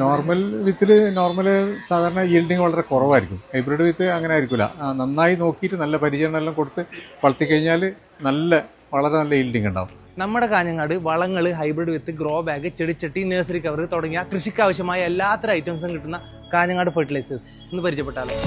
Normal വിത്തില് സാധാരണ yielding വളരെ കുറവായിരിക്കും. ഹൈബ്രിഡ് വിത്ത് അങ്ങനെ ആയിരിക്കില്ല. നന്നായി നോക്കിയിട്ട് നല്ല പരിചരണം എല്ലാം കൊടുത്ത് വളർത്തിക്കഴിഞ്ഞാൽ വളരെ നല്ല ഈൽഡിങ് ഉണ്ടാവും. നമ്മുടെ കാഞ്ഞങ്ങാട് വളങ്ങൾ, ഹൈബ്രിഡ് വിത്ത്, ഗ്രോ ബാഗ്, ചെടിച്ചട്ടി, നഴ്സറി കവർ തുടങ്ങിയ കൃഷിക്ക് ആവശ്യമായ എല്ലാത്തരം ഐറ്റംസും കിട്ടുന്ന കാഞ്ഞങ്ങാട് ഫെർട്ടിലൈസേഴ്സ് എന്ന് പരിചയപ്പെട്ടാലോ.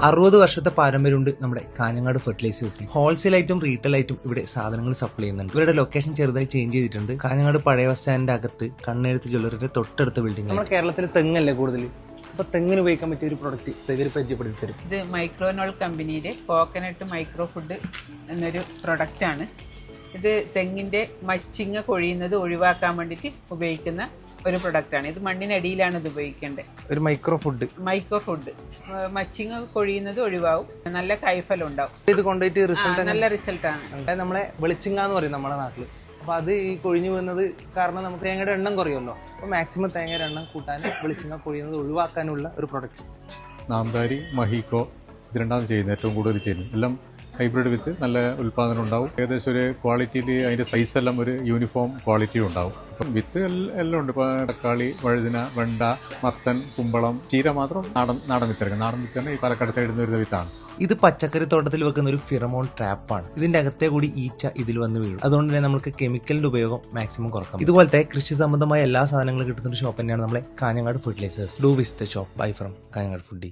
60 വർഷത്തെ പാരമ്പര്യമുണ്ട് നമ്മുടെ കാഞ്ഞങ്ങാട് ഫെർട്ടിലൈസേഴ്സിന്. ഹോൾസെയിൽ ആയിട്ടും റീറ്റെയിൽ ആയിട്ടും ഇവിടെ സാധനങ്ങൾ സപ്ലൈ ചെയ്യുന്നുണ്ട്. ഇവരുടെ ലൊക്കേഷൻ ചെറുതായി ചേഞ്ച് ചെയ്തിട്ടുണ്ട്. കാഞ്ഞങ്ങാട് പഴയ ബസ് സ്റ്റാൻഡിന്റെ അകത്ത് കണ്ണെഴുത്ത് ജ്വല്ലറിന്റെ തൊട്ടടുത്ത ബിൽഡിംഗ്. നമ്മുടെ കേരളത്തിൽ തെങ്ങല്ലേ കൂടുതൽ, അപ്പൊ തെങ്ങിന് ഉപയോഗിക്കാൻ പറ്റിയ ഒരു പ്രൊഡക്റ്റ് ഇവർ പരിചയപ്പെടുത്തി തരും. ഇത് മൈക്രോനോൾ കമ്പനിയുടെ കോക്കനട്ട് മൈക്രോ ഫുഡ് എന്നൊരു പ്രൊഡക്റ്റ് ആണ്. ഇത് തെങ്ങിന്റെ മച്ചിങ്ങ കൊഴിയുന്നത് ഒഴിവാക്കാൻ വേണ്ടിയിട്ട് ഉപയോഗിക്കുന്ന ഒരു പ്രൊഡക്റ്റാണ്. ഇത് മണ്ണിനടിയിലാണ് ഇത് ഉപയോഗിക്കേണ്ടത്. ഒരു മൈക്രോ ഫുഡ് മച്ചിങ്ങ കൊഴിയുന്നത് ഒഴിവാവും, നല്ല കൈഫലം ഉണ്ടാവും. ഇത് കൊണ്ടുപോയിട്ട് റിസൾട്ട് നല്ല റിസൾട്ടാണ്. നമ്മളെ വെളിച്ചിങ്ങ എന്ന് പറയും നമ്മുടെ നാട്ടില്. അപ്പൊ അത് ഈ കൊഴിഞ്ഞു പോകുന്നത് കാരണം നമുക്ക് തേങ്ങയുടെ എണ്ണം കുറയുമല്ലോ. അപ്പൊ മാക്സിമം തേങ്ങയുടെ എണ്ണം കൂട്ടാൻ, വെളിച്ചിങ്ങ കൊഴിയുന്നത് ഒഴിവാക്കാനുള്ള ഒരു പ്രൊഡക്റ്റ്. നാംദാരി, മഹീക്കോ ഇത് രണ്ടാമത് ചെയ്യുന്നത്, ഏറ്റവും കൂടുതൽ ചെയ്യുന്നത് എല്ലാം ഹൈബ്രിഡ് വിത്ത് നല്ല ഉൽപാദനം ഉണ്ടാവും. ഏകദേശം ഒരു ക്വാളിറ്റിയിൽ അതിന്റെ സൈസ് എല്ലാം ഒരു യൂണിഫോം ക്വാളിറ്റി ഉണ്ടാവും. ഇപ്പം വിത്ത് എല്ലാം ഉണ്ട്. ഇപ്പൊ തക്കാളി, വഴുതിന, വെണ്ട, മത്തൻ, കുമ്പളം, ചീര മാത്രം നാടൻ വിത്തിറങ്ങും. നാടൻ വിത്തന്നെ ഈ പാലക്കാട് സൈഡിൽ നിന്ന് വരുന്ന വിത്താണ്. ഇത് പച്ചക്കറി തോട്ടത്തിൽ വെക്കുന്ന ഒരു ഫിറമോൺ ട്രാപ്പാണ്. ഇതിന്റെ അകത്തെ കൂടി ഈച്ച ഇതിൽ വന്ന് വീഴും. അതുകൊണ്ട് തന്നെ നമുക്ക് കെമിക്കലിന്റെ ഉപയോഗം മാക്സിമം കുറക്കാം. ഇതുപോലത്തെ കൃഷി സംബന്ധമായ എല്ലാ സാധനങ്ങളും കിട്ടുന്ന ഒരു ഷോപ്പ് തന്നെയാണ് നമ്മളെ Kanhangad fertilisers. Do visit the shop. Bye from Kanhangad foodie.